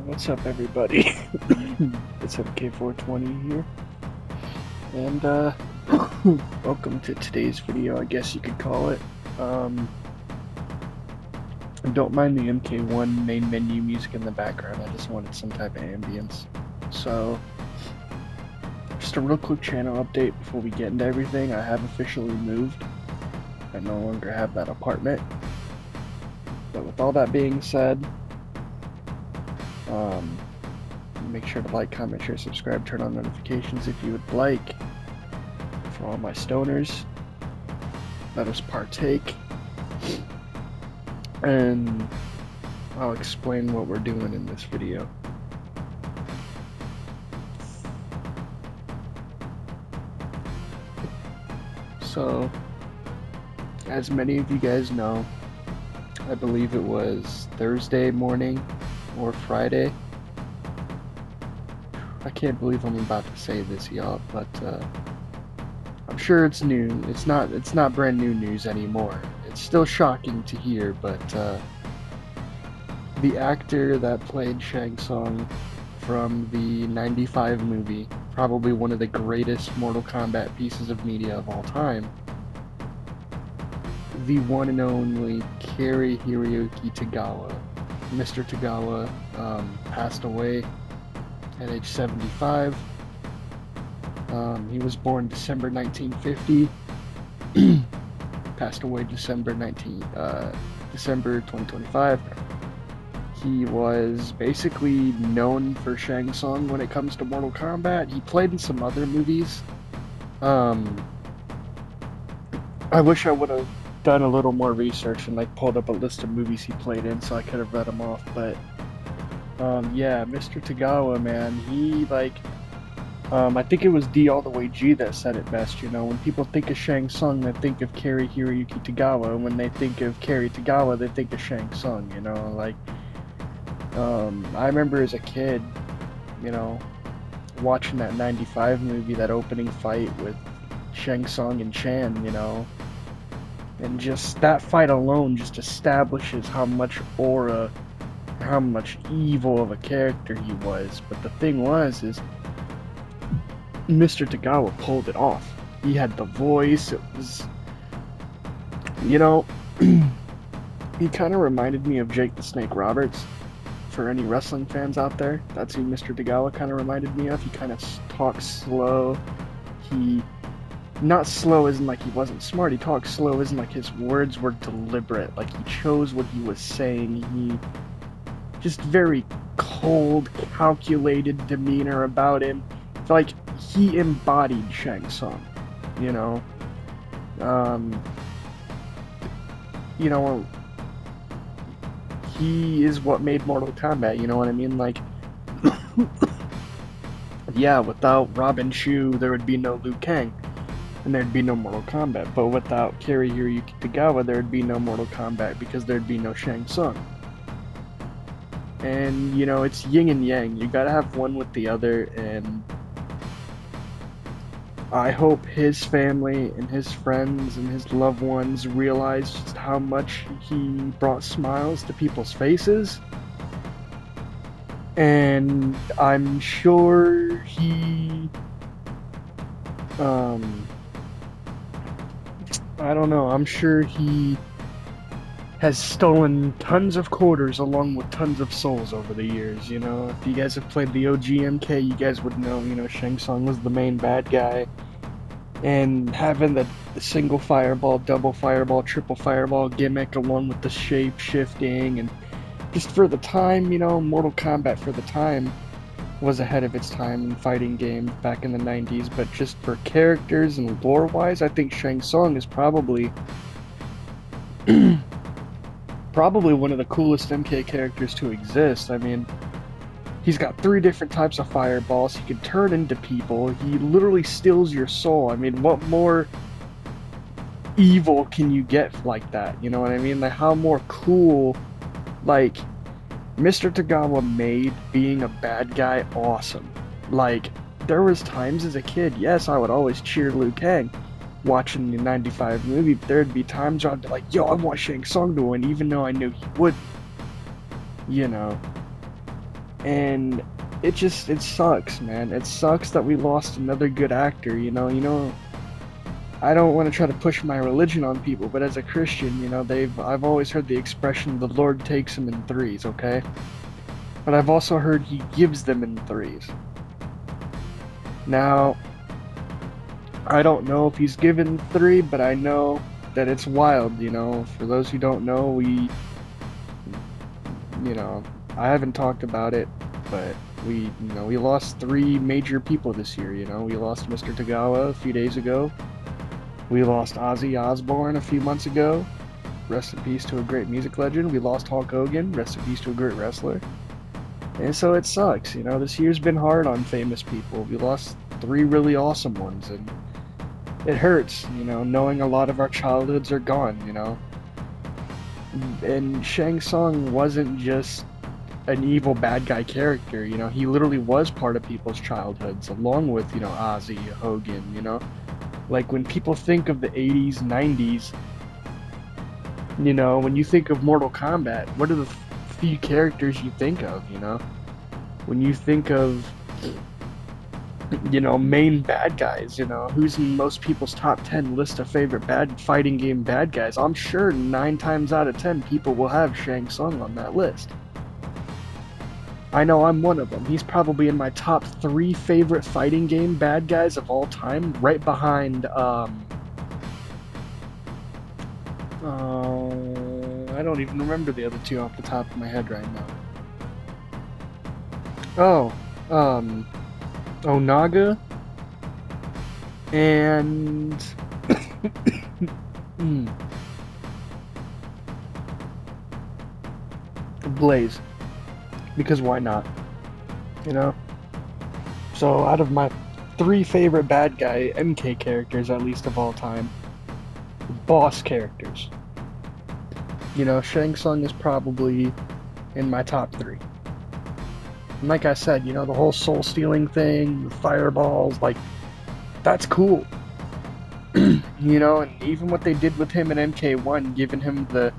What's up, everybody? It's MK420 here, and welcome to today's video. I guess you could call it. Don't mind the MK1 main menu music in the background. I just wanted some type of ambience. So, just a real quick channel update before we get into everything. I have officially moved. I no longer have that apartment. But with all that being said, make sure to like, comment, share, subscribe, turn on notifications if you would like. For all my stoners, let us partake. And I'll explain what we're doing in this video. So, as many of you guys know, I believe it was Thursday morning or Friday. I can't believe I'm about to say this, y'all, but I'm sure it's new. It's not brand new news anymore. It's still shocking to hear, but the actor that played Shang Tsung from the '95 movie, probably one of the greatest Mortal Kombat pieces of media of all time, the one and only Cary Tagawa, Mr. Tagawa, passed away at age 75. He was born December 1950, passed away December 2025. He was basically known for Shang Tsung when it comes to Mortal Kombat. He played in some other movies. I wish I would have done a little more research and like pulled up a list of movies he played in so I could have read them off, but yeah, Mr. Tagawa, man, he I think it was D all the way G that said it best, you know, when people think of Shang Tsung, they think of Cary Tagawa, and when they think of Cary Tagawa, they think of Shang Tsung, you know, like, I remember as a kid, you know, watching that '95 movie, that opening fight with Shang Tsung and Chan, you know, and just that fight alone just establishes how much aura, how much evil of a character he was. But the thing is Mr. Tagawa pulled it off. He had the voice. It was, you know, he kind of reminded me of Jake the Snake Roberts. For any wrestling fans out there, that's who Mr. Tagawa kind of reminded me of. He kind of talks slow. Not slow isn't like he wasn't smart. He talked slow isn't like his words were deliberate. Like he chose what he was saying. He just very cold, calculated demeanor about him. Like he embodied Shang Tsung, you know. You know, he is what made Mortal Kombat. You know what I mean? Like, yeah, without Robin Shu, there would be no Liu Kang, and there'd be no Mortal Kombat. But without Cary Tagawa, there'd be no Mortal Kombat because there'd be no Shang Tsung. And, you know, it's yin and yang. You gotta have one with the other, and I hope his family and his friends and his loved ones realize just how much he brought smiles to people's faces. And I'm sure he, I don't know, I'm sure he has stolen tons of quarters along with tons of souls over the years, you know. If you guys have played the OG MK, you guys would know, you know, Shang Tsung was the main bad guy. And having the single fireball, double fireball, triple fireball gimmick along with the shape shifting, and just for the time, you know, Mortal Kombat for the time was ahead of its time in fighting games back in the 90s, but just for characters and lore-wise, I think Shang Tsung is probably one of the coolest MK characters to exist. I mean, he's got 3 different types of fireballs. He can turn into people. He literally steals your soul. I mean, what more evil can you get like that? You know what I mean? Like, how more cool, like, Mr. Tagawa made being a bad guy awesome. Like, there was times as a kid, yes, I would always cheer Liu Kang watching the '95 movie, but there'd be times where I'd be like, yo, I want Shang Tsung to win, even though I knew he wouldn't. You know. And it sucks, man. It sucks that we lost another good actor, I don't want to try to push my religion on people, but as a Christian, I've always heard the expression the Lord takes them in threes, okay? But I've also heard he gives them in threes. Now, I don't know if he's given three, but I know that it's wild, For those who don't know, you know, I haven't talked about it, but we lost three major people this year, We lost Mr. Tagawa a few days ago. We lost Ozzy Osbourne a few months ago. Rest in peace to a great music legend. We lost Hulk Hogan. Rest in peace to a great wrestler. And so it sucks, This year's been hard on famous people. We lost three really awesome ones, and it hurts, knowing a lot of our childhoods are gone, And Shang Tsung wasn't just an evil bad guy character, He literally was part of people's childhoods, along with, Ozzy, Hogan, Like when people think of the 80s, 90s, when you think of Mortal Kombat, what are the few characters you think of, When you think of, main bad guys, who's in most people's top 10 list of favorite bad fighting game bad guys, I'm sure 9 times out of 10 people will have Shang Tsung on that list. I know I'm one of them. He's probably in my top 3 favorite fighting game bad guys of all time, right behind, I don't even remember the other two off the top of my head right now. Onaga and Blaze. Because why not? So out of my 3 favorite bad guy MK characters, at least of all time, boss characters, Shang Tsung is probably in my top 3. And like I said, the whole soul stealing thing, the fireballs, like, that's cool. And even what they did with him in MK1, giving him the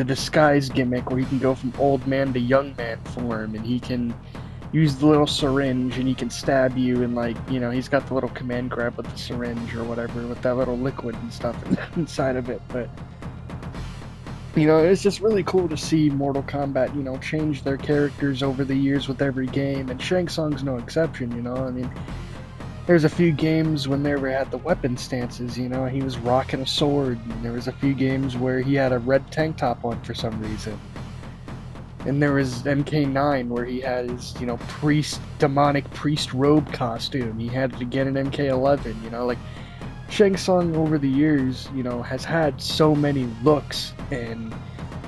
disguise gimmick where he can go from old man to young man form, and he can use the little syringe and he can stab you, and he's got the little command grab with the syringe or whatever with that little liquid and stuff inside of it. But it's just really cool to see Mortal Kombat change their characters over the years with every game, and Shang Tsung's no exception. There's a few games when they had the weapon stances, he was rocking a sword, and there was a few games where he had a red tank top on for some reason. And there was MK9 where he had his, demonic priest robe costume. He had it again in MK11, Shang Tsung over the years, has had so many looks and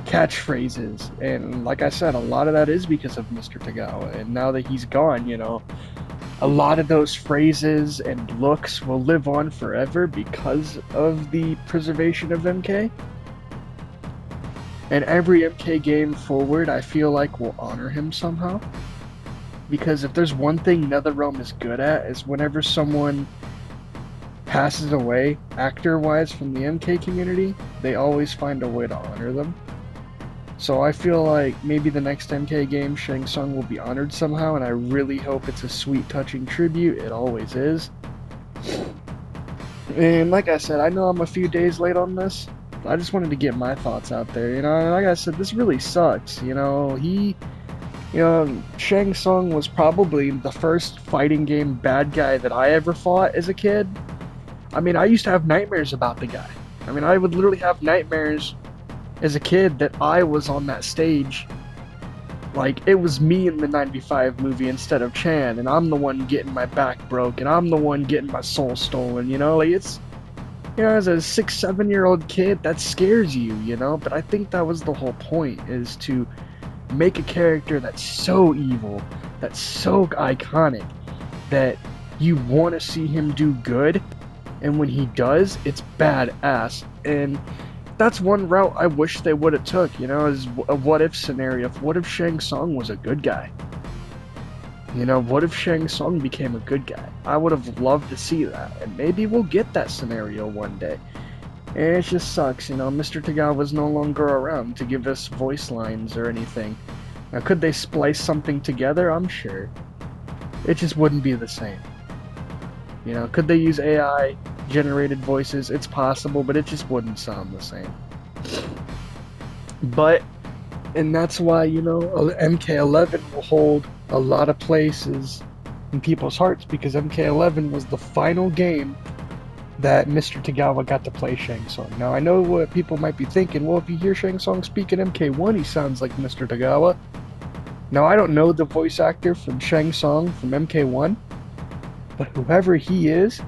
catchphrases, and like I said, a lot of that is because of Mr. Tagawa, and now that he's gone, a lot of those phrases and looks will live on forever because of the preservation of MK. And every MK game forward, I feel like will honor him somehow. Because if there's one thing NetherRealm is good at, is whenever someone passes away, actor-wise, from the MK community, they always find a way to honor them. So I feel like maybe the next MK game, Shang Tsung will be honored somehow, and I really hope it's a sweet, touching tribute. It always is. And like I said, I know I'm a few days late on this. I just wanted to get my thoughts out there, And like I said, this really sucks, Shang Tsung was probably the first fighting game bad guy that I ever fought as a kid. I used to have nightmares about the guy. I would literally have nightmares as a kid that I was on that stage. Like, it was me in the 95 movie instead of Chan, and I'm the one getting my back broke, and I'm the one getting my soul stolen, it's, as a 6-7-year-old kid, that scares you, but I think that was the whole point, is to make a character that's so evil, that's so iconic, that you want to see him do good, and when he does, it's badass. And that's one route I wish they would have took, is a what-if scenario. What if Shang Tsung was a good guy? What if Shang Tsung became a good guy? I would have loved to see that, and maybe we'll get that scenario one day. And it just sucks, Mr. Tagawa's no longer around to give us voice lines or anything. Now, could they splice something together? I'm sure. It just wouldn't be the same. You know, could they use AI generated voices? It's possible, but it just wouldn't sound the same. But, and that's why, you know, MK11 will hold a lot of places in people's hearts, because MK11 was the final game that Mr. Tagawa got to play Shang Tsung. Now, I know what people might be thinking, well, if you hear Shang Tsung speak in MK1, he sounds like Mr. Tagawa. Now, I don't know the voice actor from Shang Tsung from MK1, but whoever he is,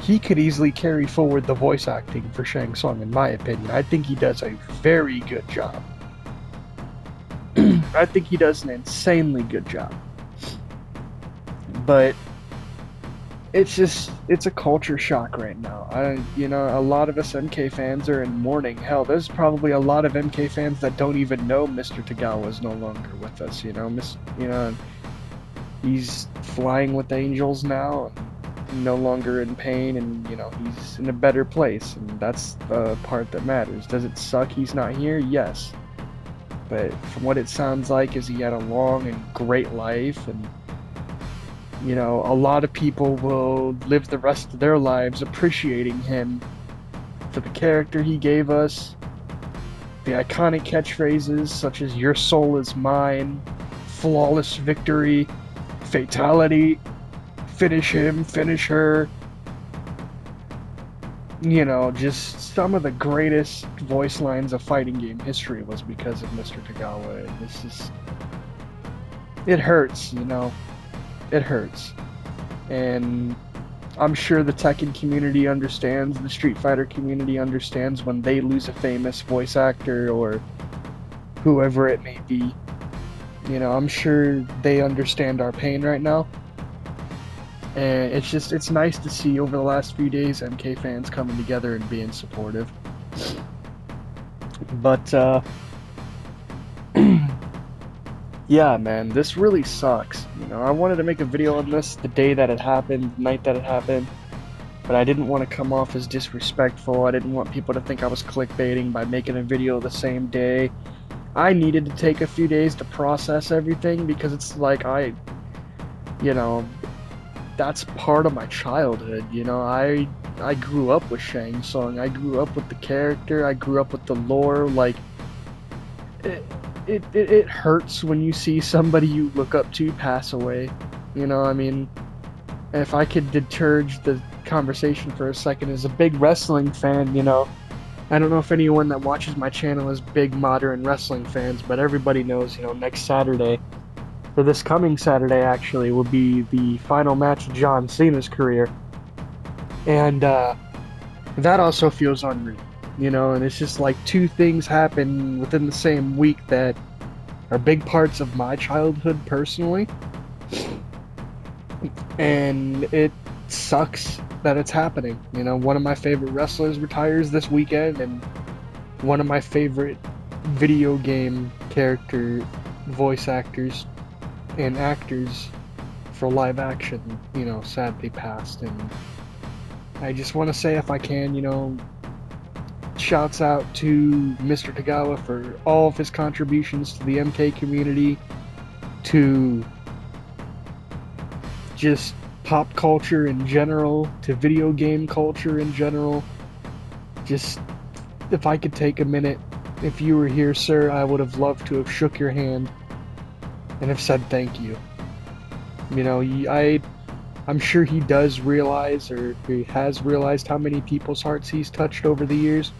he could easily carry forward the voice acting for Shang Tsung, in my opinion. I think he does a very good job. I think he does an insanely good job. But it's a culture shock right now. You know, a lot of us MK fans are in mourning. Hell, there's probably a lot of MK fans that don't even know Mr. Tagawa is no longer with us. You know, he's flying with angels now, no longer in pain, and you know, he's in a better place, and that's the part that matters. Does it suck he's not here? Yes, but from what it sounds like, is he had a long and great life, and you know, a lot of people will live the rest of their lives appreciating him for the character he gave us, the iconic catchphrases such as "Your soul is mine," "Flawless victory," "Fatality," "Finish him," "Finish her." You know, just some of the greatest voice lines of fighting game history was because of Mr. Tagawa. And it's just, it hurts, you know. It hurts. And I'm sure the Tekken community understands, the Street Fighter community understands when they lose a famous voice actor or whoever it may be. You know, I'm sure they understand our pain right now. And it's nice to see over the last few days MK fans coming together and being supportive. But, yeah, man, this really sucks. You know, I wanted to make a video on this the day that it happened, the night that it happened, but I didn't want to come off as disrespectful. I didn't want people to think I was clickbaiting by making a video the same day. I needed to take a few days to process everything, because it's like you know, that's part of my childhood. You know, I grew up with Shang Tsung. I grew up with the character. I grew up with the lore. Like, it hurts when you see somebody you look up to pass away. You know, I mean, if I could deterge the conversation for a second, as a big wrestling fan, you know, I don't know if anyone that watches my channel is big modern wrestling fans, but everybody knows, you know, next Saturday, or this coming Saturday actually, will be the final match of John Cena's career. And that also feels unreal. You know, and it's just like two things happen within the same week that are big parts of my childhood personally. And it sucks that it's happening. You know, one of my favorite wrestlers retires this weekend, and one of my favorite video game character voice actors and actors for live action, you know, sadly passed. And I just want to say, if I can, you know, shouts out to Mr. Tagawa for all of his contributions to the MK community, to just pop culture in general, to video game culture in general. Just, if I could take a minute, if you were here, sir, I would have loved to have shook your hand and have said thank you. You know, I'm sure he does realize, or he has realized, how many people's hearts he's touched over the years.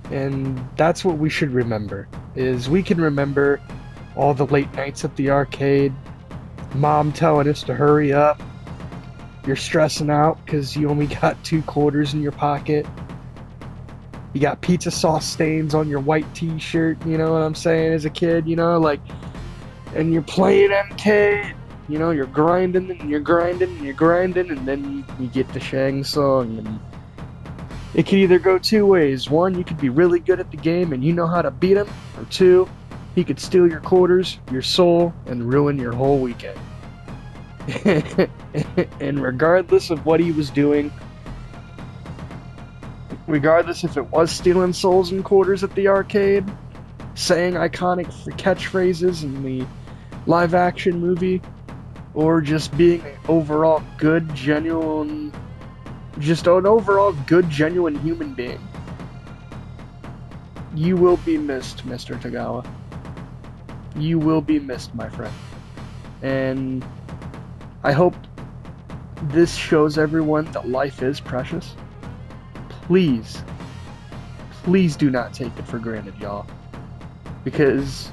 And that's what we should remember, is we can remember all the late nights at the arcade, mom telling us to hurry up, you're stressing out because you only got 2 quarters in your pocket, you got pizza sauce stains on your white t-shirt, you know what I'm saying, as a kid, you know, like, and you're playing MK, you know, you're grinding and you're grinding and you're grinding, and then you get the Shang Tsung, and it could either go 2 ways. 1, you could be really good at the game and you know how to beat him, or 2, he could steal your quarters, your soul, and ruin your whole weekend. And regardless of what he was doing, regardless if it was stealing souls and quarters at the arcade, saying iconic catchphrases in the live action movie, or just being an overall good, genuine, just an overall good, genuine human being. You will be missed, Mr. Tagawa. You will be missed, my friend. And I hope this shows everyone that life is precious. Please, please do not take it for granted, y'all. Because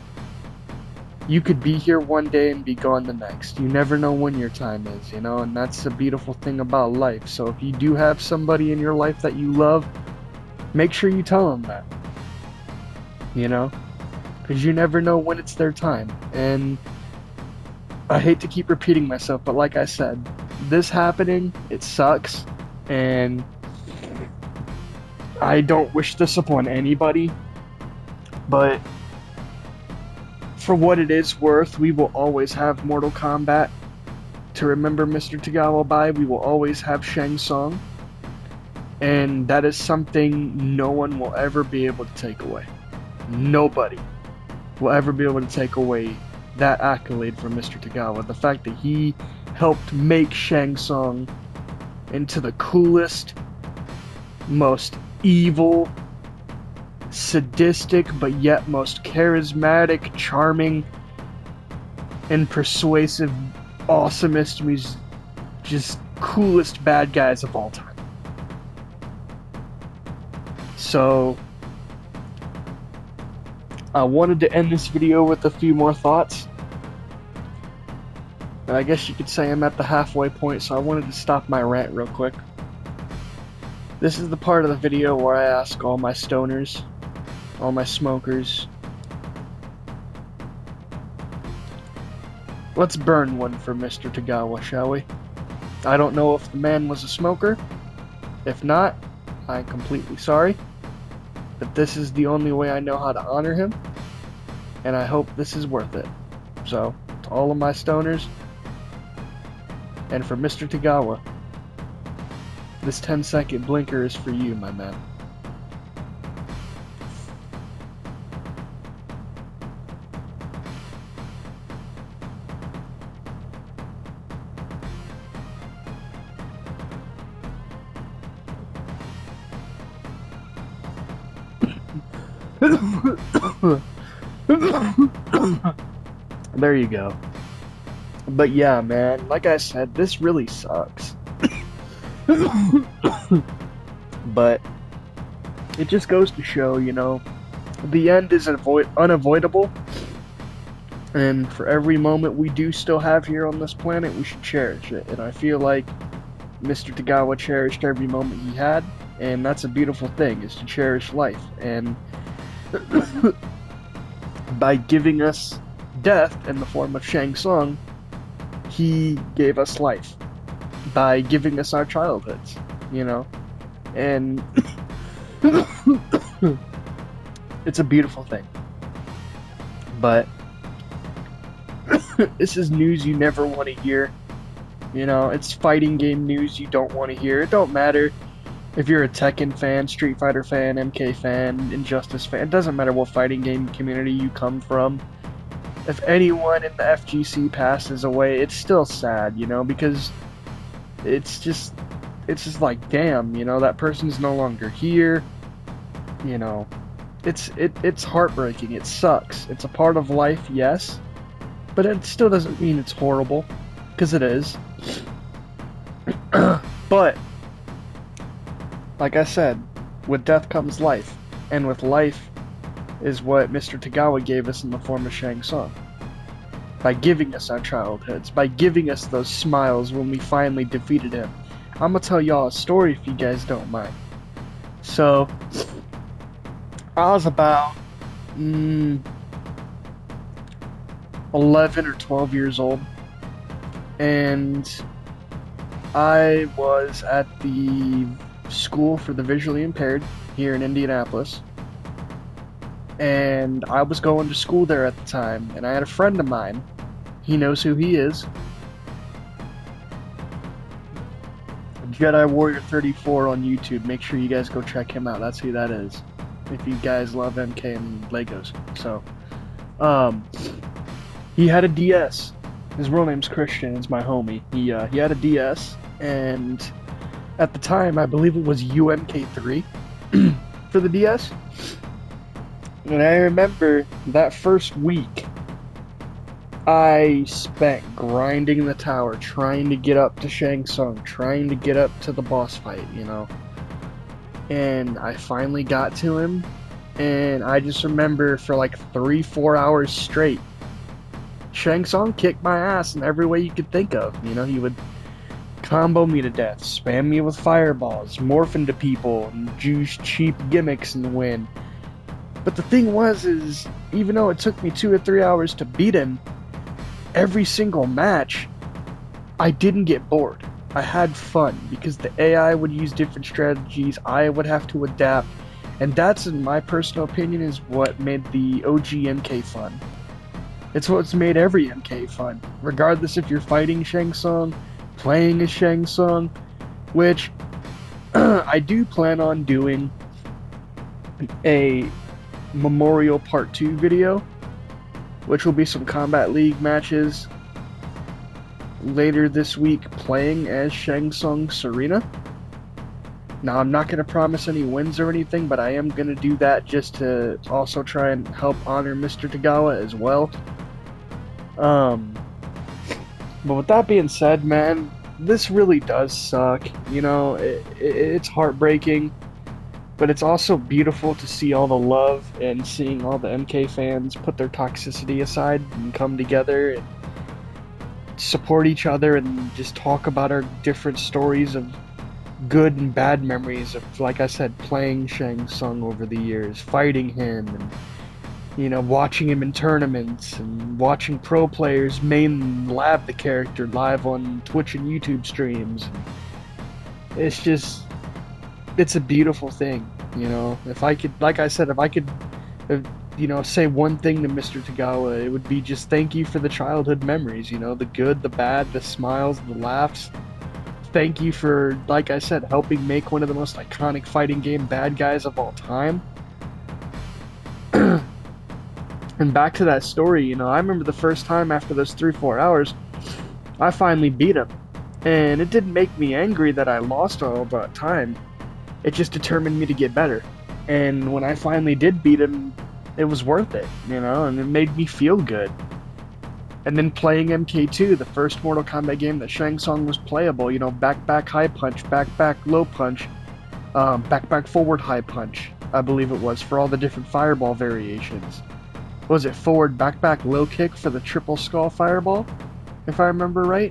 you could be here one day and be gone the next. You never know when your time is, you know, and that's the beautiful thing about life. So if you do have somebody in your life that you love, make sure you tell them that. You know? Because you never know when it's their time. And I hate to keep repeating myself, but like I said, this happening, it sucks, and I don't wish this upon anybody, but for what it is worth, we will always have Mortal Kombat to remember Mr. Tagawa by. We will always have Shang Tsung, and that is something no one will ever be able to take away. Nobody will ever be able to take away that accolade from Mr. Tagawa. The fact that he helped make Shang Tsung into the coolest, most evil, sadistic, but yet most charismatic, charming, and persuasive, awesomest, just coolest bad guys of all time. So, I wanted to end this video with a few more thoughts. And I guess you could say I'm at the halfway point, so I wanted to stop my rant real quick. This is the part of the video where I ask all my stoners, all my smokers, let's burn one for Mr. Tagawa, shall we? I don't know if the man was a smoker. If not, I'm completely sorry. But this is the only way I know how to honor him, and I hope this is worth it. So, to all of my stoners, and for Mr. Tagawa, this 10-second blinker is for you, my man. There you go. But yeah, man, like I said, this really sucks. But it just goes to show, you know, the end is unavoidable. And for every moment we do still have here on this planet, we should cherish it. And I feel like Mr. Tagawa cherished every moment he had. And that's a beautiful thing, is to cherish life. And by giving us death in the form of Shang Tsung, he gave us life by giving us our childhoods, you know, and it's a beautiful thing. But this is news you never want to hear, you know, it's fighting game news you don't want to hear. It don't matter if you're a Tekken fan, Street Fighter fan, MK fan, Injustice fan, it doesn't matter what fighting game community you come from. If anyone in the FGC passes away, it's still sad, you know, because it's just like, damn, you know, that person's no longer here, you know, it's heartbreaking, it sucks, it's a part of life, yes, but it still doesn't mean it's horrible, because it is. But, like I said, with death comes life, and with life is what Mr. Tagawa gave us in the form of Shang Tsung. By giving us our childhoods, by giving us those smiles when we finally defeated him. I'm gonna tell y'all a story if you guys don't mind. So, I was about 11 or 12 years old, and I was at the school for the visually impaired here in Indianapolis. And I was going to school there at the time, and I had a friend of mine. He knows who he is. Jedi Warrior 34 on YouTube. Make sure you guys go check him out. That's who that is. if you guys love MK and Legos. So, um, he had a DS. His real name's Christian. It's my homie. He had a DS, and at the time, I believe it was UMK3 for the DS. And I remember that first week, I spent grinding the tower, trying to get up to Shang Tsung, trying to get up to the boss fight, you know. And I finally got to him, and I just remember for like 3-4 hours straight, Shang Tsung kicked my ass in every way you could think of. You know, he would combo me to death, spam me with fireballs, morph into people, and use cheap gimmicks and win. But the thing was, is even though it took me 2 or 3 hours to beat him, every single match, I didn't get bored. I had fun because the AI would use different strategies, I would have to adapt, and that's, in my personal opinion, is what made the OG MK fun. It's what's made every MK fun, regardless if you're fighting Shang Tsung, playing as Shang Tsung, which I do plan on doing a Memorial Part 2 video, which will be some Combat League matches later this week playing as Shang Tsung Serena. Now, I'm not going to promise any wins or anything, but I am going to do that just to also try and help honor Mr. Tagawa as well. But with that being said, man, this really does suck. You know, it's heartbreaking, but it's also beautiful to see all the love and seeing all the MK fans put their toxicity aside and come together and support each other and just talk about our different stories of good and bad memories of, like I said, playing Shang Tsung over the years, fighting him, and, you know, watching him in tournaments, and watching pro players main lab the character live on Twitch and YouTube streams. It's just, it's a beautiful thing, you know. If I could, like I said, if I could, you know, say one thing to Mr. Tagawa, it would be just thank you for the childhood memories, you know, the good, the bad, the smiles, the laughs. Thank you for, like I said, helping make one of the most iconic fighting game bad guys of all time. And back to that story, you know, I remember the first time after those 3-4 hours, I finally beat him. And it didn't make me angry that I lost all that time. It just determined me to get better. And when I finally did beat him, it was worth it, you know, and it made me feel good. And then playing MK2, the first Mortal Kombat game that Shang Tsung was playable, you know, back high punch, back low punch, back forward high punch, I believe it was, for all the different fireball variations. Was it forward back low kick for the triple skull fireball, if I remember right?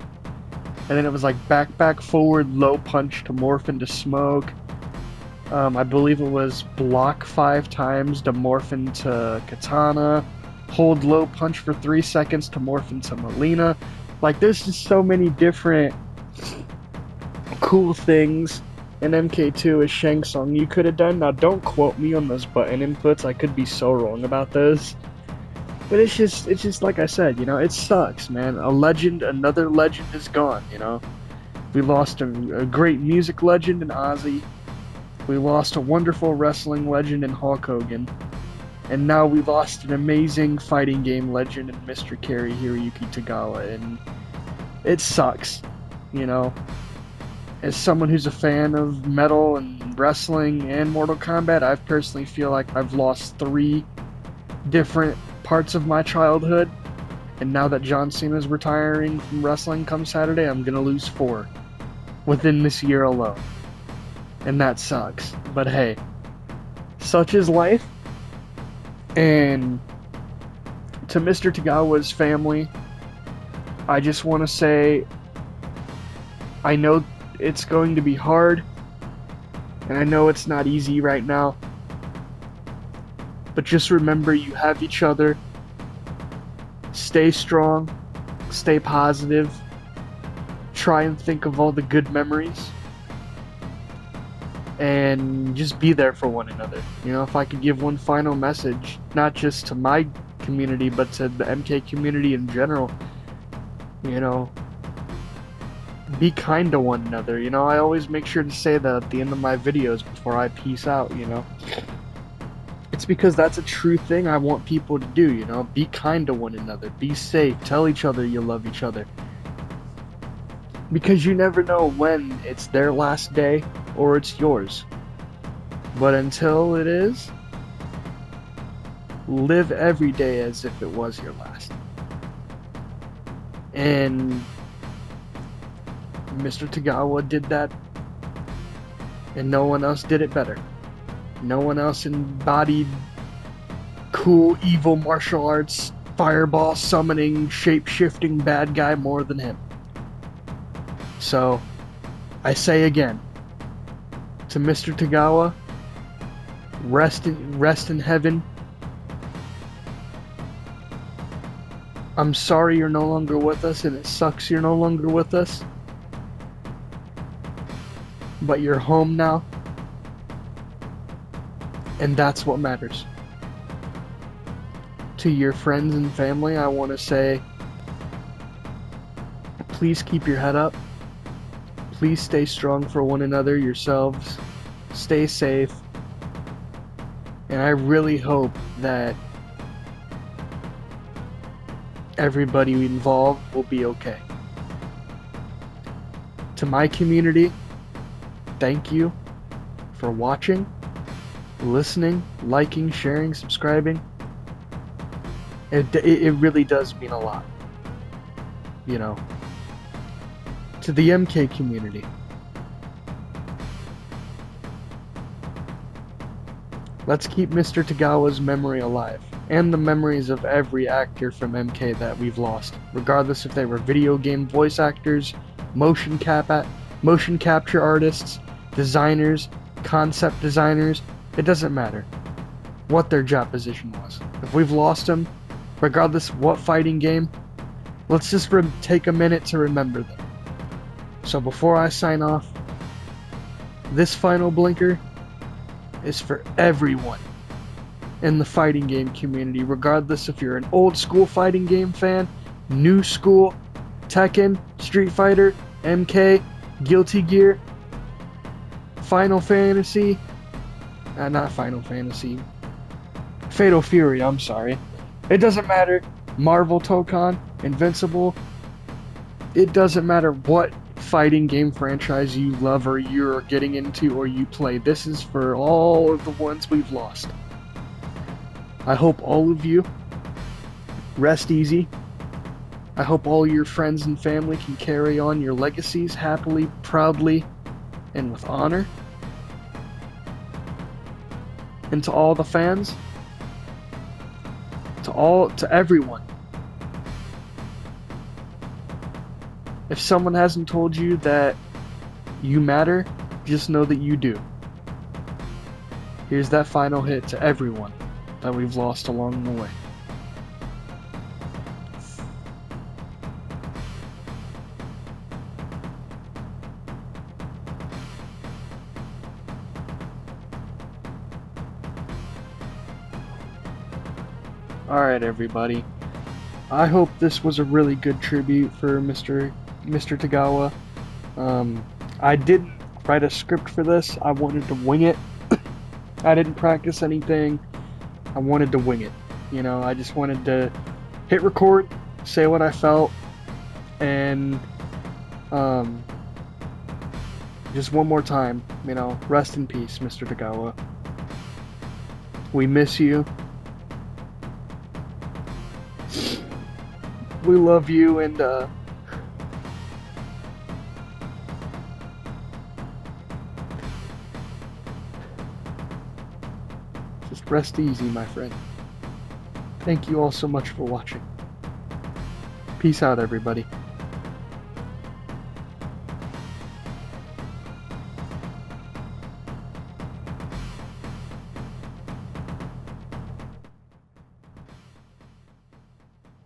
And then it was like back forward low punch to morph into smoke. I believe it was block 5 times to morph into katana. Hold low punch for 3 seconds to morph into Melina. Like, there's just so many different cool things in MK2 as Shang Tsung you could have done. Now, don't quote me on those button inputs. I could be so wrong about those. But it's just like I said, you know, it sucks, man. Another legend is gone, you know. We lost a great music legend in Ozzy. We lost a wonderful wrestling legend in Hulk Hogan. And now we lost an amazing fighting game legend in Mr. Cary Hiroyuki Tagawa. And it sucks, you know. As someone who's a fan of metal and wrestling and Mortal Kombat, I personally feel like I've lost 3 different parts of my childhood, and now that John Cena's retiring from wrestling come Saturday, I'm gonna lose 4 within this year alone, and that sucks. But hey, such is life. And to Mr. Tagawa's family, I just want to say, I know it's going to be hard, and I know it's not easy right now. But just remember, you have each other. Stay strong. Stay positive. Try and think of all the good memories. And just be there for one another. You know, if I could give one final message, not just to my community, but to the MK community in general, you know, be kind to one another. You know, I always make sure to say that at the end of my videos before I peace out, you know. It's because that's a true thing I want people to do, you know? Be kind to one another, be safe, tell each other you love each other. Because you never know when it's their last day or it's yours. But until it is, live every day as if it was your last. And Mr. Tagawa did that, and no one else did it better. No one else embodied cool, evil martial arts, fireball summoning, shape-shifting bad guy more than him. So, I say again, to Mr. Tagawa, rest in heaven. I'm sorry you're no longer with us, and it sucks you're no longer with us. But you're home now, and that's what matters. To your friends and family, I want to say, please keep your head up. Please stay strong for one another, yourselves. Stay safe. And I really hope that everybody involved will be okay. To my community, thank you for watching, listening, liking, sharing, subscribing. It really does mean a lot, you know. To the MK community, let's keep Mr. Tagawa's memory alive, and the memories of every actor from MK that we've lost, regardless if they were video game voice actors, motion capture artists, designers, concept designers. It doesn't matter what their job position was. If we've lost them, regardless of what fighting game, let's just take a minute to remember them. So before I sign off, this final blinker is for everyone in the fighting game community, regardless if you're an old school fighting game fan, new school, Tekken, Street Fighter, MK, Guilty Gear, Final Fantasy, not Final Fantasy, Fatal Fury, I'm sorry. It doesn't matter, Marvel Tokon, Invincible, it doesn't matter what fighting game franchise you love or you're getting into or you play. This is for all of the ones we've lost. I hope all of you rest easy. I hope all your friends and family can carry on your legacies happily, proudly, and with honor. And to all the fans, to everyone, if someone hasn't told you that you matter, just know that you do. Here's that final hit to everyone that we've lost along the way. Alright, everybody. I hope this was a really good tribute for Mr. Tagawa. I didn't write a script for this. I wanted to wing it. I didn't practice anything. I wanted to wing it. You know, I just wanted to hit record, say what I felt, and just one more time, you know, rest in peace, Mr. Tagawa. We miss you. We love you, and just rest easy, my friend. Thank you all so much for watching. Peace out, everybody.